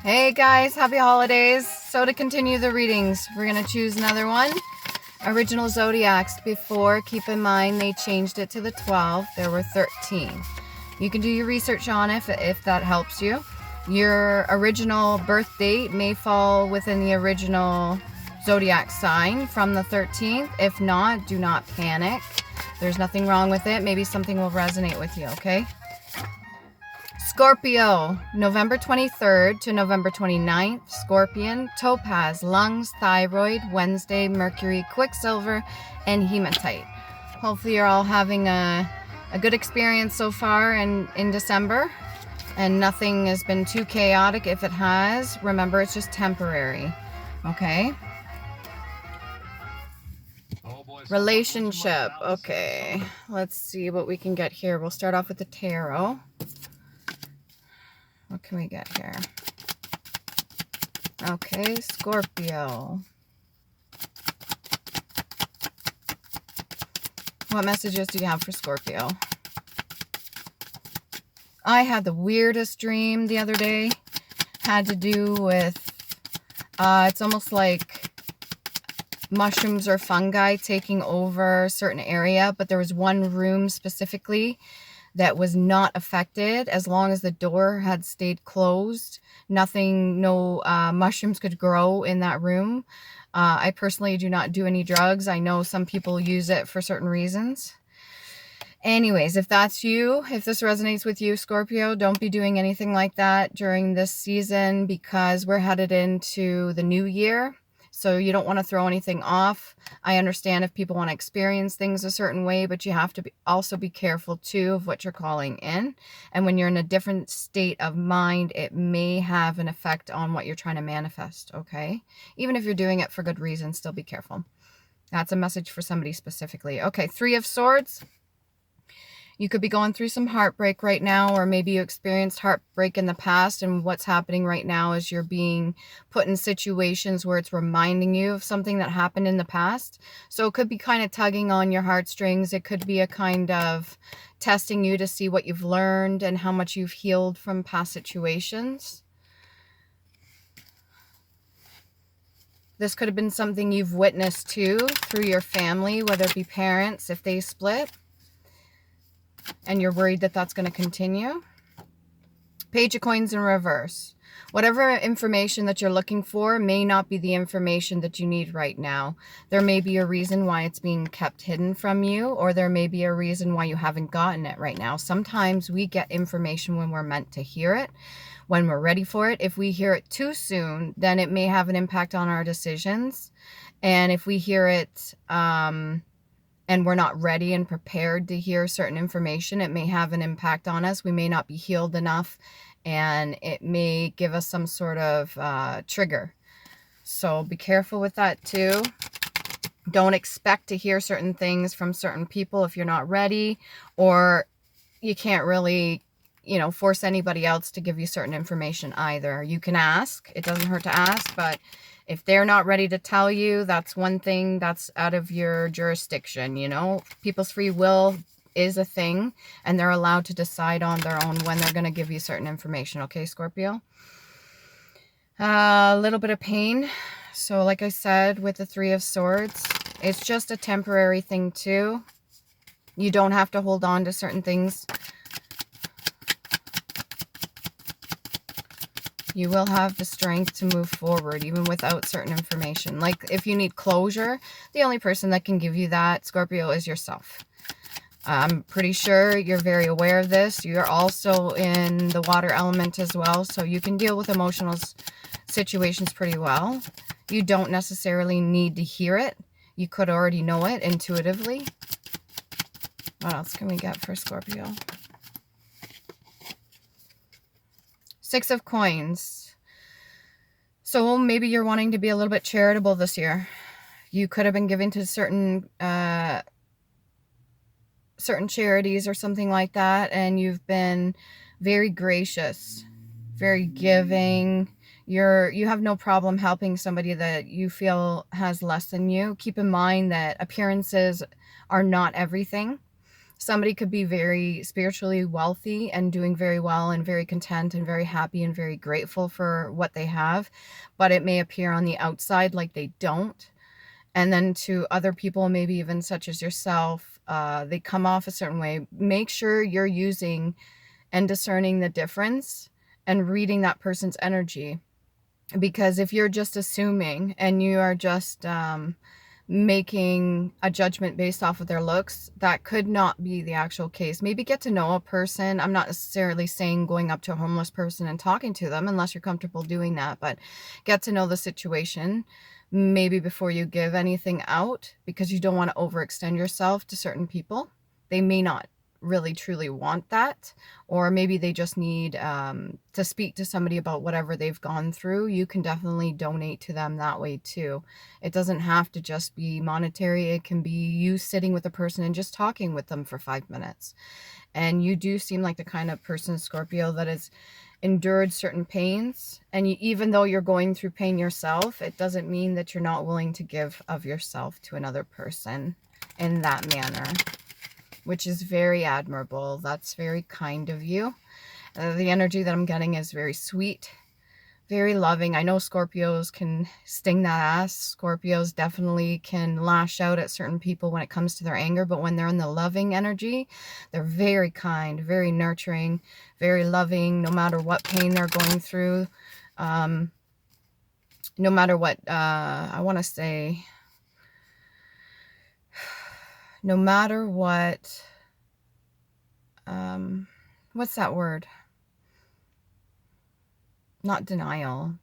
Hey guys, happy holidays. So to continue the readings, we're going to choose another one. Original zodiacs before, keep in mind they changed it to the 12. There were 13. You can do your research on it if that helps you. Your original birth date may fall within the original zodiac sign from the 13th. If not, do not panic. There's nothing wrong with it. Maybe something will resonate with you, okay? Scorpio, November 23rd to November 29th, Scorpion, Topaz, Lungs, Thyroid, Wednesday, Mercury, Quicksilver, and Hematite. Hopefully you're all having a good experience so far in December, and nothing has been too chaotic. If it has, remember it's just temporary, okay? Relationship, okay. Let's see what we can get here. We'll start off with the tarot. What can we get here? Okay, Scorpio. What messages do you have for Scorpio? I had the weirdest dream the other day. Had to do with, it's almost like mushrooms or fungi taking over a certain area, but there was one room specifically that was not affected as long as the door had stayed closed. No mushrooms could grow in that room. I personally do not do any drugs. I know some people use it for certain reasons. Anyways, if that's you, if this resonates with you, Scorpio, don't be doing anything like that during this season because we're headed into the new year. So you don't want to throw anything off. I understand if people want to experience things a certain way, but you have to also be careful too of what you're calling in. And when you're in a different state of mind, it may have an effect on what you're trying to manifest, okay? Even if you're doing it for good reason, still be careful. That's a message for somebody specifically. Okay, Three of Swords. You could be going through some heartbreak right now, or maybe you experienced heartbreak in the past, and what's happening right now is you're being put in situations where it's reminding you of something that happened in the past. So it could be kind of tugging on your heartstrings. It could be a kind of testing you to see what you've learned and how much you've healed from past situations. This could have been something you've witnessed too through your family, whether it be parents, if they split, and you're worried that that's going to continue. Page of Coins in reverse. Whatever information that you're looking for may not be the information that you need right now. There may be a reason why it's being kept hidden from you, or there may be a reason why you haven't gotten it right now. Sometimes we get information when we're meant to hear it, when we're ready for it. If we hear it too soon, then it may have an impact on our decisions. And if we hear it and we're not ready and prepared to hear certain information, it may have an impact on us. We may not be healed enough, and it may give us some sort of trigger. So be careful with that too. Don't expect to hear certain things from certain people if you're not ready, or you can't really, force anybody else to give you certain information either. You can ask. It doesn't hurt to ask, but if they're not ready to tell you, that's one thing that's out of your jurisdiction, People's free will is a thing, and they're allowed to decide on their own when they're going to give you certain information, okay, Scorpio? A little bit of pain. So like I said, with the Three of Swords, it's just a temporary thing too. You don't have to hold on to certain things. You will have the strength to move forward even without certain information. Like if you need closure, the only person that can give you that, Scorpio, is yourself. I'm pretty sure you're very aware of this. You're also in the water element as well, so you can deal with emotional situations pretty well. You don't necessarily need to hear it. You could already know it intuitively. What else can we get for Scorpio? Six of Coins. So maybe you're wanting to be a little bit charitable this year. You could have been giving to certain charities or something like that, and you've been very gracious, very giving. You have no problem helping somebody that you feel has less than you. Keep in mind that appearances are not everything. Somebody could be very spiritually wealthy and doing very well and very content and very happy and very grateful for what they have, but it may appear on the outside like they don't. And then to other people, maybe even such as yourself, they come off a certain way. Make sure you're using and discerning the difference and reading that person's energy. Because if you're just assuming and you are just making a judgment based off of their looks, that could not be the actual case. Maybe get to know a person. I'm not necessarily saying going up to a homeless person and talking to them unless you're comfortable doing that, but get to know the situation maybe before you give anything out, because you don't want to overextend yourself to certain people. They may not really truly want that, or maybe they just need to speak to somebody about whatever they've gone through. You can definitely donate to them that way too. It doesn't have to just be monetary. It can be you sitting with a person and just talking with them for 5 minutes. And you do seem like the kind of person, Scorpio, that has endured certain pains, and even though you're going through pain yourself, it doesn't mean that you're not willing to give of yourself to another person in that manner, which is very admirable. That's very kind of you. The energy that I'm getting is very sweet, very loving. I know Scorpios can sting that ass. Scorpios definitely can lash out at certain people when it comes to their anger, but when they're in the loving energy, they're very kind, very nurturing, very loving, no matter what pain they're going through. No matter what, I want to say, no matter what, what's that word? Not denial.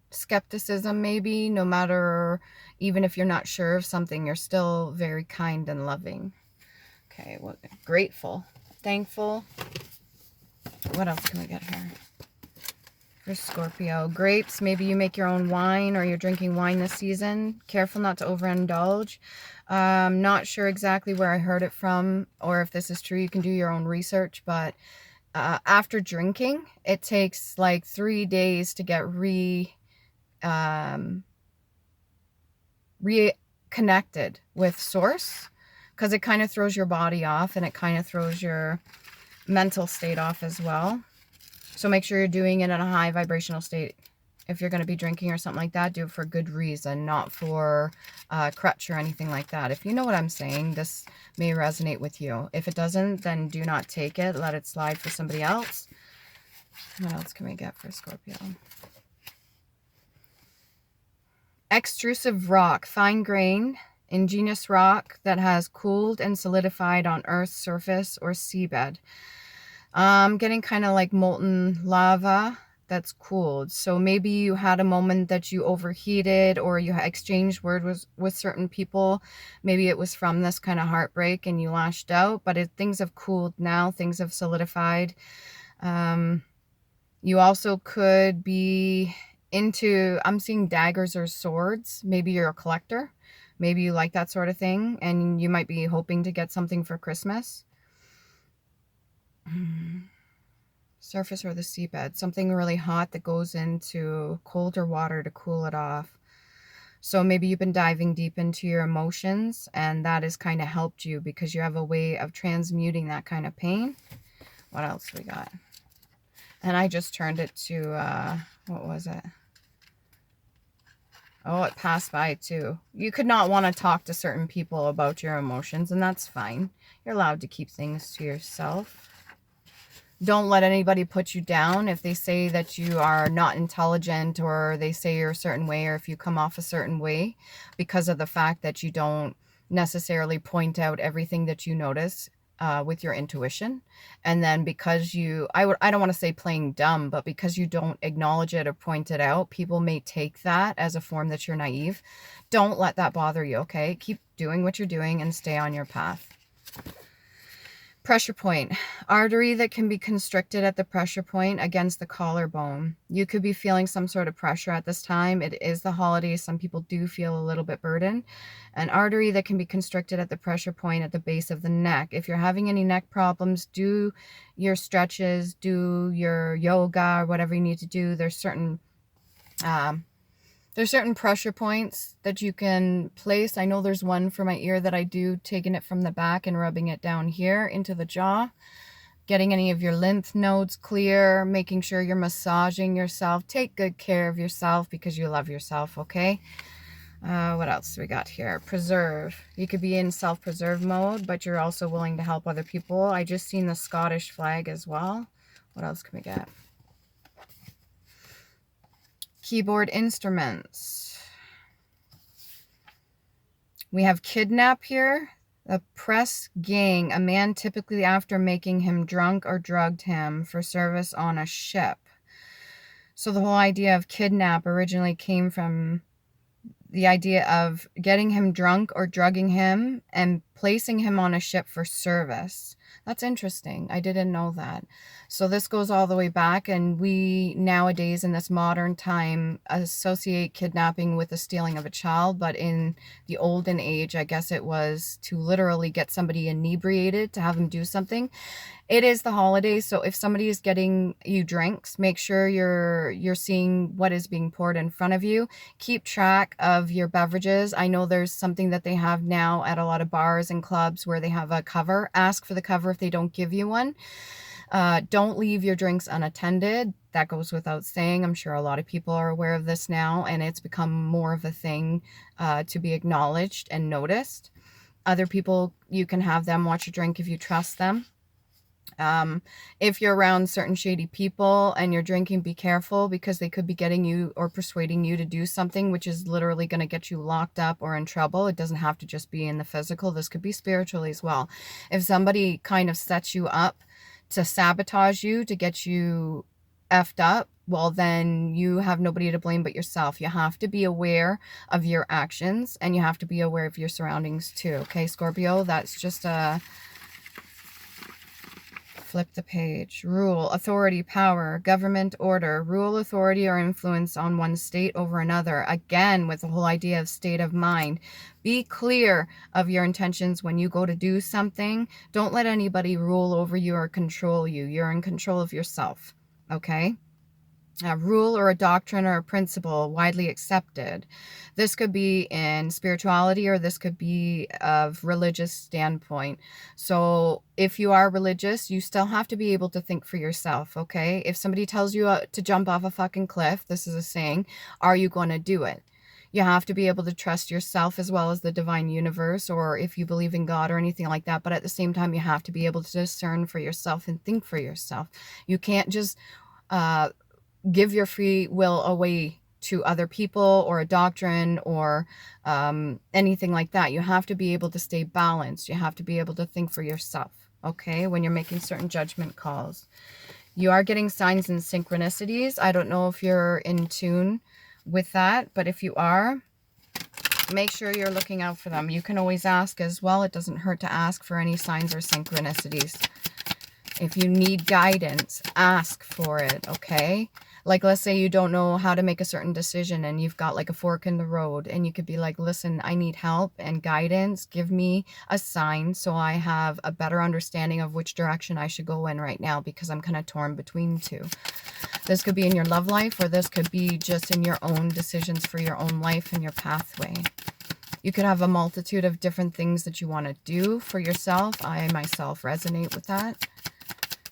Skepticism, maybe. No matter, even if you're not sure of something, you're still very kind and loving. Okay, well, grateful, thankful. What else can we get here? For Scorpio, grapes. Maybe you make your own wine, or you're drinking wine this season. Careful not to overindulge. Not sure exactly where I heard it from, or if this is true. You can do your own research, but after drinking, it takes like 3 days to get reconnected with source, because it kind of throws your body off, and it kind of throws your mental state off as well. So make sure you're doing it in a high vibrational state. If you're going to be drinking or something like that, do it for a good reason, not for crutch or anything like that. If you know what I'm saying, this may resonate with you. If it doesn't, then do not take it. Let it slide for somebody else. What else can we get for Scorpio? Extrusive rock, fine grain, ingenious rock that has cooled and solidified on Earth's surface or seabed. Getting kind of like molten lava that's cooled. So maybe you had a moment that you overheated, or you exchanged words with certain people. Maybe it was from this kind of heartbreak and you lashed out, but things have cooled now. Things have solidified. You also could be into, I'm seeing daggers or swords. Maybe you're a collector. Maybe you like that sort of thing, and you might be hoping to get something for Christmas. Surface or the seabed, something really hot that goes into colder water to cool it off. So maybe you've been diving deep into your emotions, and that has kind of helped you because you have a way of transmuting that kind of pain. What else we got? And I just turned it to, what was it? Oh, it passed by too. You could not want to talk to certain people about your emotions, and that's fine. You're allowed to keep things to yourself. Don't let anybody put you down if they say that you are not intelligent, or they say you're a certain way, or if you come off a certain way, because of the fact that you don't necessarily point out everything that you notice with your intuition. And then because I don't want to say playing dumb, but because you don't acknowledge it or point it out, people may take that as a form that you're naive. Don't let that bother you, okay? Keep doing what you're doing and stay on your path. Pressure point, artery that can be constricted at the pressure point against the collarbone. You could be feeling some sort of pressure at this time. It is the holidays. Some people do feel a little bit burdened. An artery that can be constricted at the pressure point at the base of the neck. If you're having any neck problems, do your stretches, do your yoga, or whatever you need to do. There's certain There's certain pressure points that you can place. I know there's one for my ear that I do, taking it from the back and rubbing it down here into the jaw, getting any of your lymph nodes clear, making sure you're massaging yourself. Take good care of yourself because you love yourself, okay? What else do we got here? Preserve. You could be in self-preserve mode, but you're also willing to help other people. I just seen the Scottish flag as well. What else can we get? Keyboard instruments. We have kidnap here. A press gang, a man typically after making him drunk or drugged him for service on a ship. So the whole idea of kidnap originally came from the idea of getting him drunk or drugging him and placing him on a ship for service. That's interesting. I didn't know that. So this goes all the way back, and we nowadays in this modern time associate kidnapping with the stealing of a child, but in the olden age, I guess it was to literally get somebody inebriated to have them do something. It is the holidays, so if somebody is getting you drinks, make sure you're seeing what is being poured in front of you. Keep track of your beverages. I know there's something that they have now at a lot of bars and clubs where they have a cover. Ask for the cover if they don't give you one. Don't leave your drinks unattended. That goes without saying. I'm sure a lot of people are aware of this now, and it's become more of a thing to be acknowledged and noticed. Other people, you can have them watch your drink if you trust them. If you're around certain shady people and you're drinking, be careful, because they could be getting you or persuading you to do something which is literally going to get you locked up or in trouble. It doesn't have to just be in the physical. This could be spiritually as well. If somebody kind of sets you up to sabotage you, to get you effed up, well, then you have nobody to blame but yourself. You have to be aware of your actions, and you have to be aware of your surroundings too. Okay, Scorpio, that's just a... Flip the page. Rule, authority, power, government, order, rule, authority, or influence on one state over another. Again, with the whole idea of state of mind. Be clear of your intentions when you go to do something. Don't let anybody rule over you or control you. You're in control of yourself. Okay? A rule or a doctrine or a principle widely accepted. This could be in spirituality, or this could be of religious standpoint. So if you are religious, you still have to be able to think for yourself, okay? If somebody tells you to jump off a fucking cliff, this is a saying, are you going to do it? You have to be able to trust yourself as well as the divine universe, or if you believe in God or anything like that. But at the same time, you have to be able to discern for yourself and think for yourself. You can't just give your free will away to other people or a doctrine or anything like that. You have to be able to stay balanced. You have to be able to think for yourself, okay, when you're making certain judgment calls. You are getting signs and synchronicities. I don't know if you're in tune with that, but if you are, make sure you're looking out for them. You can always ask as well. It doesn't hurt to ask for any signs or synchronicities. If you need guidance, ask for it, okay? Like, let's say you don't know how to make a certain decision and you've got like a fork in the road, and you could be like, listen, I need help and guidance. Give me a sign so I have a better understanding of which direction I should go in right now, because I'm kind of torn between two. This could be in your love life, or this could be just in your own decisions for your own life and your pathway. You could have a multitude of different things that you want to do for yourself. I myself resonate with that.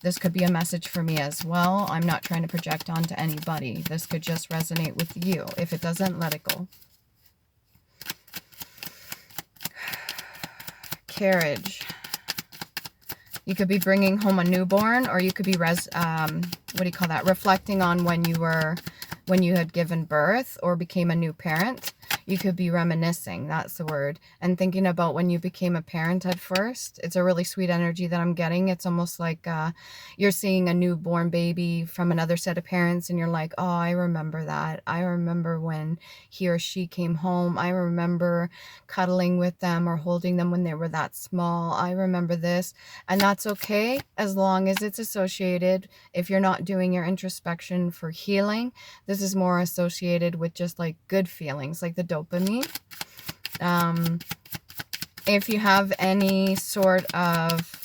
This could be a message for me as well. I'm not trying to project onto anybody. This could just resonate with you. If it doesn't, let it go. Carriage. You could be bringing home a newborn, or you could be reflecting on when you had given birth or became a new parent. You could be reminiscing, that's the word, and thinking about when you became a parent at first. It's a really sweet energy that I'm getting. It's almost like you're seeing a newborn baby from another set of parents, and you're like, oh, I remember that. I remember when he or she came home. I remember cuddling with them or holding them when they were that small. I remember this. And that's okay, as long as it's associated. If you're not doing your introspection for healing, this is more associated with just like good feelings, like the dopamine. If you have any sort of,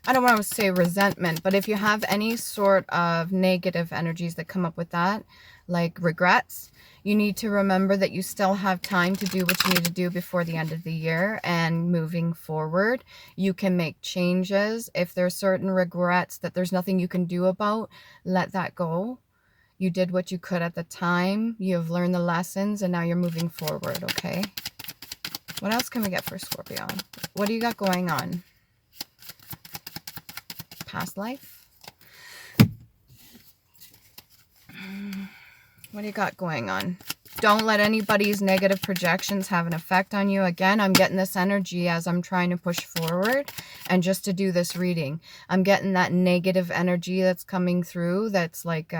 I don't want to say resentment, but if you have any sort of negative energies that come up with that, like regrets, you need to remember that you still have time to do what you need to do before the end of the year. And moving forward, you can make changes. If there's certain regrets that there's nothing you can do about, let that go. You did what you could at the time. You have learned the lessons, and now you're moving forward, okay? What else can we get for Scorpio? What do you got going on? Past life? What do you got going on? Don't let anybody's negative projections have an effect on you. Again, I'm getting this energy as I'm trying to push forward and just to do this reading. I'm getting that negative energy that's coming through that's like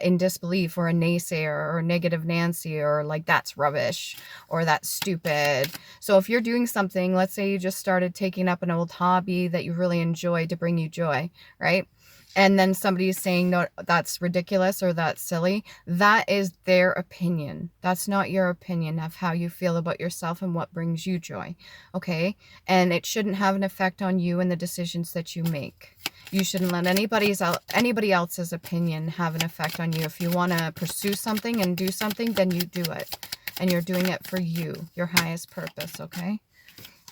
in disbelief, or a naysayer, or negative Nancy, or like that's rubbish, or that's stupid. So if you're doing something, let's say you just started taking up an old hobby that you really enjoy to bring you joy, right? And then somebody is saying, no, that's ridiculous, or that's silly. That is their opinion. That's not your opinion of how you feel about yourself and what brings you joy. Okay? And it shouldn't have an effect on you and the decisions that you make. You shouldn't let anybody else's opinion have an effect on you. If you want to pursue something and do something, then you do it. And you're doing it for you, your highest purpose, okay?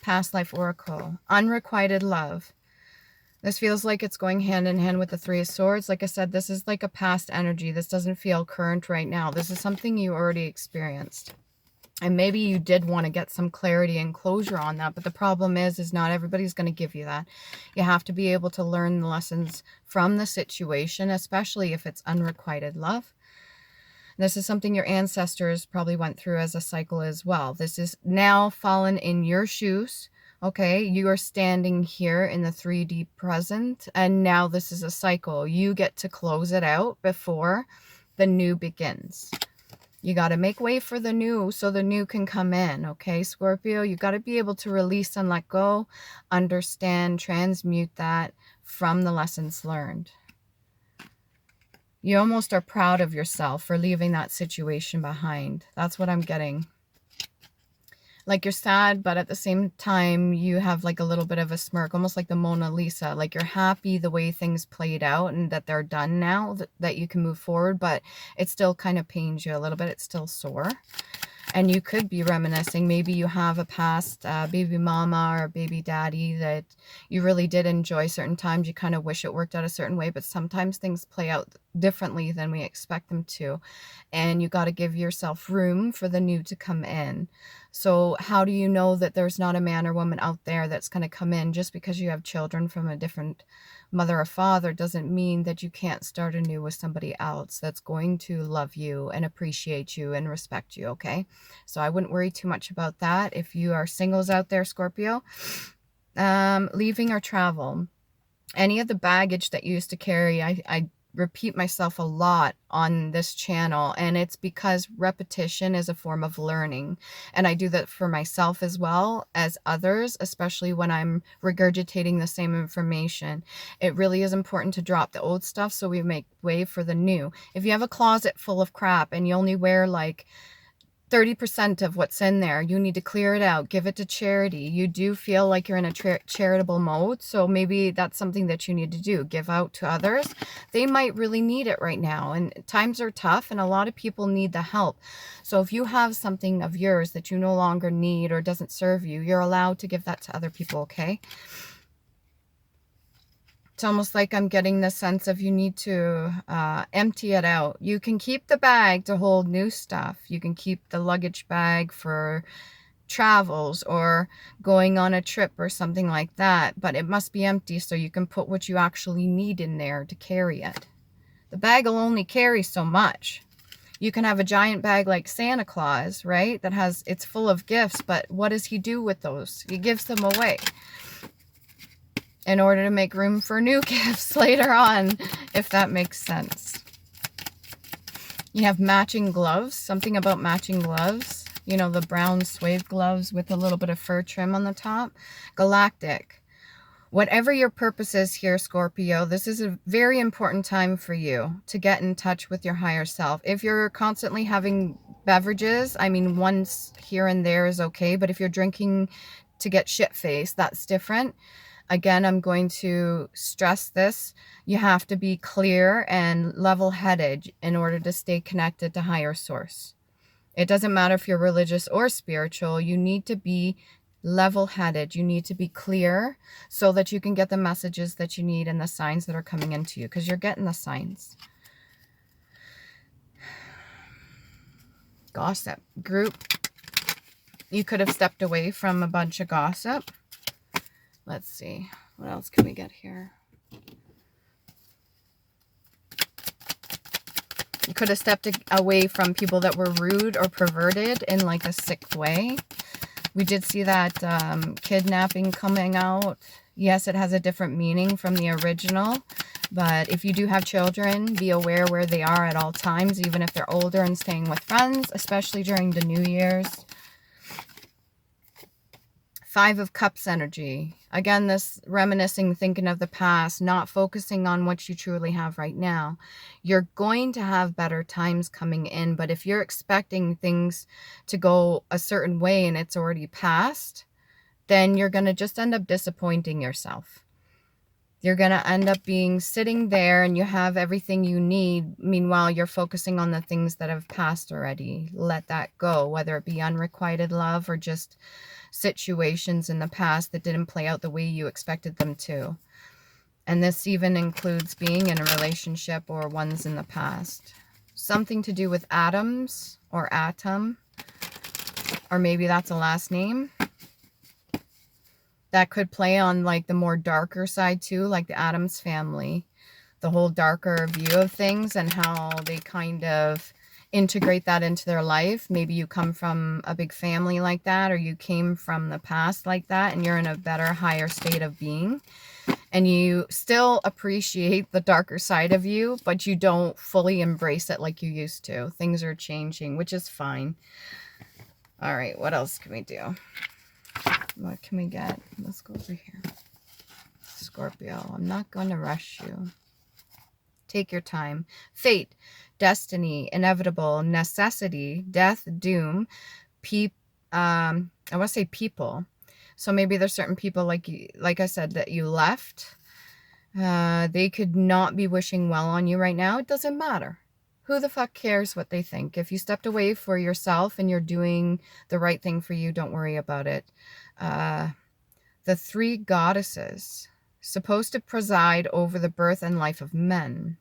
Past life oracle. Unrequited love. This feels like it's going hand in hand with the Three of Swords. Like I said, this is like a past energy. This doesn't feel current right now. This is something you already experienced. And maybe you did want to get some clarity and closure on that. But the problem is not everybody's going to give you that. You have to be able to learn the lessons from the situation, especially if it's unrequited love. This is something your ancestors probably went through as a cycle as well. This is now fallen in your shoes. Okay, you are standing here in the 3D present, and now this is a cycle. You get to close it out before the new begins. You got to make way for the new so the new can come in, okay, Scorpio? You got to be able to release and let go, understand, transmute that from the lessons learned. You almost are proud of yourself for leaving that situation behind. That's what I'm getting. Like you're sad, but at the same time, you have like a little bit of a smirk, almost like the Mona Lisa. Like you're happy the way things played out and that they're done now, that you can move forward, but it still kind of pains you a little bit. It's still sore. And you could be reminiscing. Maybe you have a past baby mama or baby daddy that you really did enjoy certain times. You kind of wish it worked out a certain way, but sometimes things play out differently than we expect them to. And you got to give yourself room for the new to come in. So how do you know that there's not a man or woman out there that's going to come in? Just because you have children from a different mother or father doesn't mean that you can't start anew with somebody else that's going to love you and appreciate you and respect you, okay? So I wouldn't worry too much about that. If you are singles out there, Scorpio, leaving or travel, any of the baggage that you used to carry, I repeat myself a lot on this channel, and it's because repetition is a form of learning, and I do that for myself as well as others, especially when I'm regurgitating the same information. It really is important to drop the old stuff so we make way for the new. If you have a closet full of crap and you only wear like 30% of what's in there, you need to clear it out, give it to charity. You do feel like you're in a charitable mode, so maybe that's something that you need to do. Give out to others. They might really need it right now, and times are tough, and a lot of people need the help. So if you have something of yours that you no longer need or doesn't serve you, you're allowed to give that to other people, okay? It's almost like I'm getting the sense of you need to empty it out. You can keep the bag to hold new stuff. You can keep the luggage bag for travels or going on a trip or something like that. But it must be empty so you can put what you actually need in there to carry it. The bag will only carry so much. You can have a giant bag like Santa Claus, right? That has, it's full of gifts, but what does he do with those? He gives them away in order to make room for new gifts later on, if that makes sense. You have matching gloves, something about matching gloves. You know, the brown suede gloves with a little bit of fur trim on the top. Galactic. Whatever your purpose is here, Scorpio, this is a very important time for you to get in touch with your higher self. If you're constantly having beverages, I mean, once here and there is okay, but if you're drinking to get shit-faced, that's different. Again, I'm going to stress this. You have to be clear and level-headed in order to stay connected to higher source. It doesn't matter if you're religious or spiritual. You need to be level-headed. You need to be clear so that you can get the messages that you need and the signs that are coming into you, because you're getting the signs. Gossip group. You could have stepped away from a bunch of gossip. Let's see. What else can we get here? You could have stepped away from people that were rude or perverted in like a sick way. We did see that kidnapping coming out. Yes, it has a different meaning from the original. But if you do have children, be aware where they are at all times, even if they're older and staying with friends, especially during the New Year's. 5 of Cups energy. Again, this reminiscing, thinking of the past, not focusing on what you truly have right now. You're going to have better times coming in, but if you're expecting things to go a certain way and it's already past, then you're going to just end up disappointing yourself. You're going to end up being sitting there and you have everything you need. Meanwhile, you're focusing on the things that have passed already. Let that go, whether it be unrequited love or just situations in the past that didn't play out the way you expected them to. And this even includes being in a relationship or ones in the past. Something to do with atoms or atom, or maybe that's a last name. That could play on like the more darker side too, like the Addams family, the whole darker view of things and how they kind of integrate that into their life. Maybe you come from a big family like that, or you came from the past like that, and you're in a better, higher state of being. And you still appreciate the darker side of you, but you don't fully embrace it like you used to. Things are changing, which is fine. All right, what else can we do? What can we get? Let's go over here. Scorpio, I'm not going to rush you. Take your time. Fate, destiny, inevitable, necessity, death, doom, I want to say people. So maybe there's certain people like I said that you left. They could not be wishing well on you right now. It doesn't matter. Who the fuck cares what they think? If you stepped away for yourself and you're doing the right thing for you, don't worry about it. The 3 goddesses, supposed to preside over the birth and life of men.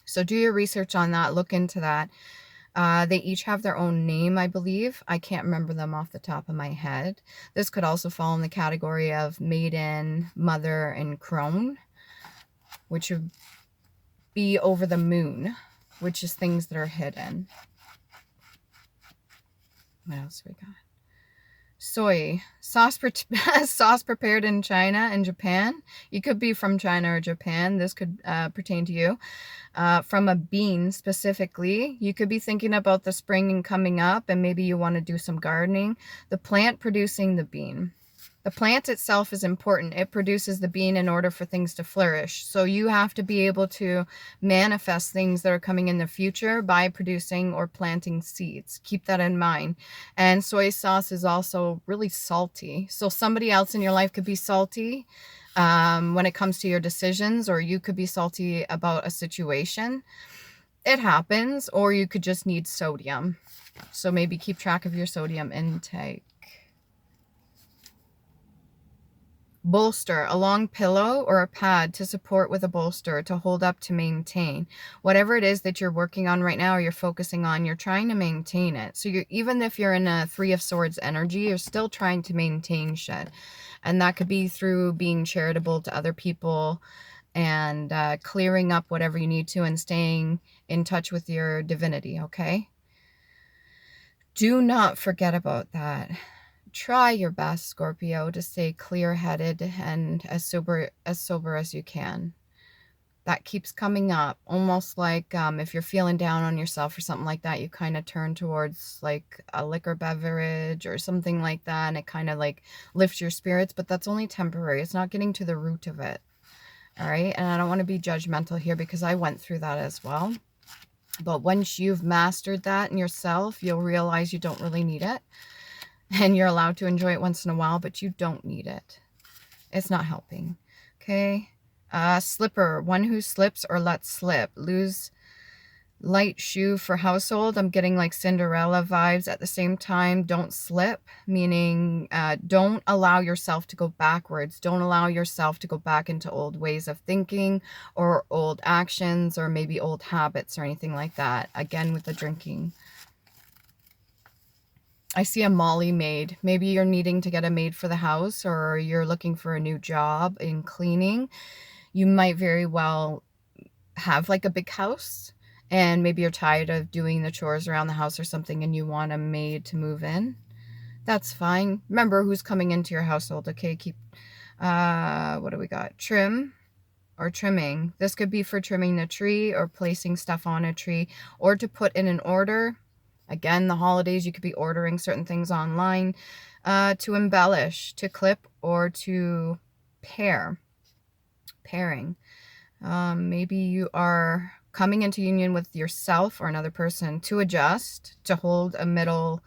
So do your research on that. Look into that. They each have their own name, I believe. I can't remember them off the top of my head. This could also fall in the category of maiden, mother, and crone, which would be over the moon, which is things that are hidden. What else we got? Soy. Sauce prepared in China and Japan. You could be from China or Japan. This could pertain to you. From a bean specifically. You could be thinking about the spring coming up and maybe you want to do some gardening. The plant producing the bean. The plant itself is important. It produces the bean in order for things to flourish. So you have to be able to manifest things that are coming in the future by producing or planting seeds. Keep that in mind. And soy sauce is also really salty. So somebody else in your life could be salty when it comes to your decisions, or you could be salty about a situation. It happens, or you could just need sodium. So maybe keep track of your sodium intake. Bolster, a long pillow or a pad to support with a bolster, to hold up, to maintain. Whatever it is that you're working on right now or you're focusing on, you're trying to maintain it. So even if you're in a 3 of Swords energy, you're still trying to maintain shit. And that could be through being charitable to other people and clearing up whatever you need to and staying in touch with your divinity, okay? Do not forget about that. Try your best, Scorpio, to stay clear-headed and as sober as you can. That keeps coming up. Almost like if you're feeling down on yourself or something like that, you kind of turn towards like a liquor beverage or something like that, and it kind of like lifts your spirits, but that's only temporary. It's not getting to the root of it. All right? And I don't want to be judgmental here because I went through that as well. But once you've mastered that in yourself, you'll realize you don't really need it. And you're allowed to enjoy it once in a while, but you don't need it. It's not helping. Okay. Slipper, one who slips or lets slip. Lose light shoe for household. I'm getting like Cinderella vibes. At the same time, don't slip, meaning don't allow yourself to go backwards. Don't allow yourself to go back into old ways of thinking or old actions or maybe old habits or anything like that. Again, with the drinking. I see a Molly maid. Maybe you're needing to get a maid for the house, or you're looking for a new job in cleaning. You might very well have like a big house, and maybe you're tired of doing the chores around the house or something, and you want a maid to move in. That's fine. Remember who's coming into your household, okay? Keep, what do we got? Trim or trimming. This could be for trimming the tree or placing stuff on a tree, or to put in an order. Again, the holidays, you could be ordering certain things online, to embellish, to clip, or to pairing. Maybe you are coming into union with yourself or another person to adjust, to hold a middle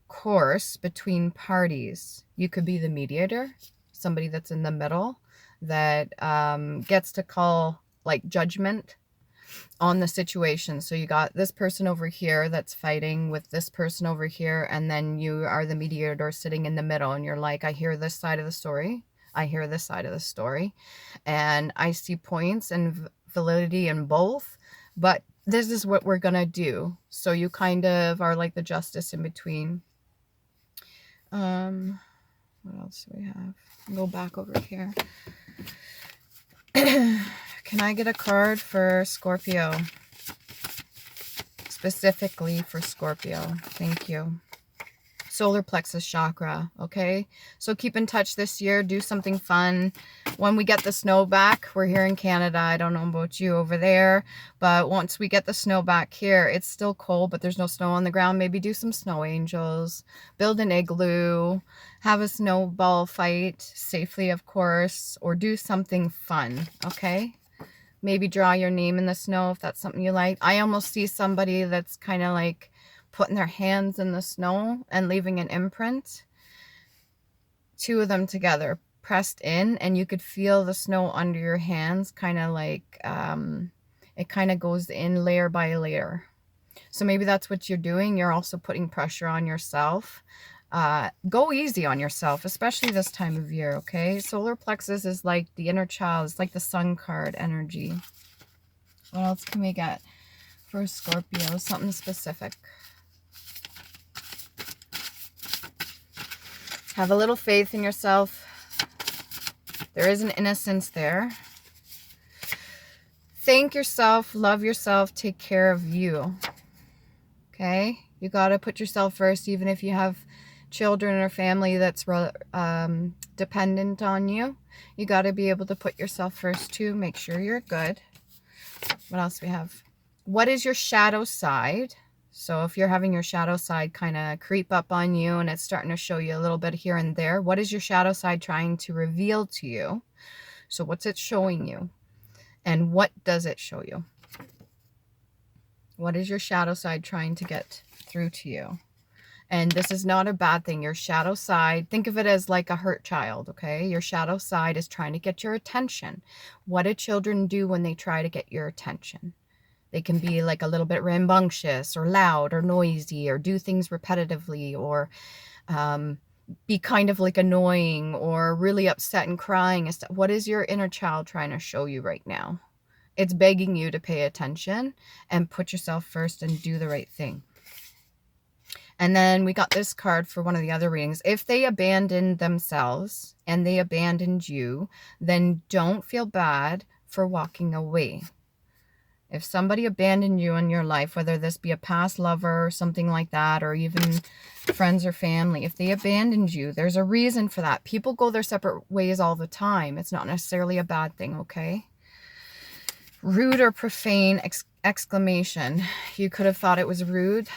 course between parties. You could be the mediator, somebody that's in the middle that gets to call like judgment on the situation. So you got this person over here that's fighting with this person over here, and then you are the mediator sitting in the middle, and you're like, I hear this side of the story, I hear this side of the story, and I see points and validity in both, but this is what we're gonna do. So you kind of are like the justice in between. What else do we have? Go back over here. Can I get a card for Scorpio? Specifically for Scorpio. Thank you. Solar plexus chakra, okay? So keep in touch this year. Do something fun. When we get the snow back, we're here in Canada. I don't know about you over there, but once we get the snow back here, it's still cold, but there's no snow on the ground. Maybe do some snow angels, build an igloo, have a snowball fight, safely, of course, or do something fun, okay? Maybe draw your name in the snow if that's something you like. I almost see somebody that's kind of like putting their hands in the snow and leaving an imprint. Two of them together, pressed in, and you could feel the snow under your hands, kind of like, it kind of goes in layer by layer. So maybe that's what you're doing. You're also putting pressure on yourself. Go easy on yourself, especially this time of year, okay? Solar plexus is like the inner child. It's like the sun card energy. What else can we get for Scorpio? Something specific. Have a little faith in yourself. There is an innocence there. Thank yourself, love yourself, take care of you. Okay? You got to put yourself first, even if you have children or family that's dependent on you. You got to be able to put yourself first too. Make sure you're good. What else do we have? What is your shadow side? So if you're having your shadow side kind of creep up on you and it's starting to show you a little bit here and there, what is your shadow side trying to reveal to you? So what's it showing you? And what does it show you? What is your shadow side trying to get through to you? And this is not a bad thing. Your shadow side, think of it as like a hurt child, okay? Your shadow side is trying to get your attention. What do children do when they try to get your attention? They can be like a little bit rambunctious or loud or noisy or do things repetitively or be kind of like annoying or really upset and crying. What is your inner child trying to show you right now? It's begging you to pay attention and put yourself first and do the right thing. And then we got this card for one of the other readings. If they abandoned themselves and they abandoned you, then don't feel bad for walking away. If somebody abandoned you in your life, whether this be a past lover or something like that, or even friends or family, if they abandoned you, there's a reason for that. People go their separate ways all the time. It's not necessarily a bad thing, okay? Rude or profane exclamation. You could have thought it was rude.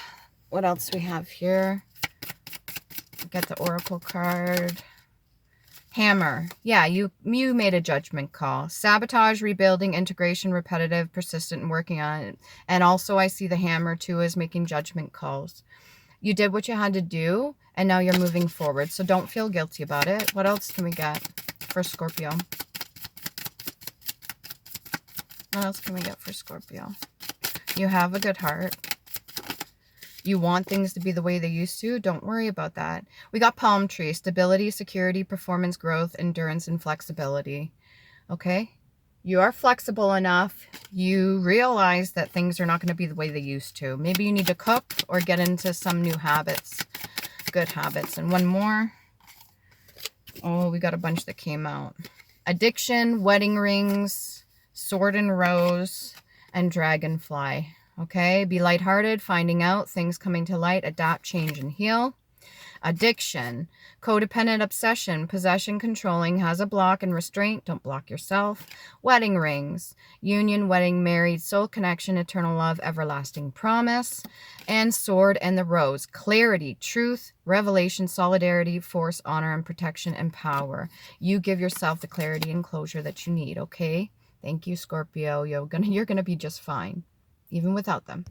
What else do we have here? Get the oracle card. Hammer. Yeah, you made a judgment call. Sabotage, rebuilding, integration, repetitive, persistent, and working on it. And also I see the hammer too as making judgment calls. You did what you had to do, and now you're moving forward. So don't feel guilty about it. What else can we get for Scorpio? What else can we get for Scorpio? You have a good heart. You want things to be the way they used to. Don't worry about that. We got palm tree, stability, security, performance, growth, endurance, and flexibility. Okay? You are flexible enough. You realize that things are not going to be the way they used to. Maybe you need to cook or get into some new habits, good habits. And one more. Oh, we got a bunch that came out. Addiction, wedding rings, sword and rose, and dragonfly. Okay, be lighthearted, finding out, things coming to light, adapt, change, and heal. Addiction, codependent obsession, possession, controlling, has a block and restraint. Don't block yourself. Wedding rings, union, wedding, married, soul connection, eternal love, everlasting promise. And sword and the rose, clarity, truth, revelation, solidarity, force, honor, and protection, and power. You give yourself the clarity and closure that you need, okay? Thank you, Scorpio. You're gonna be just fine, even without them.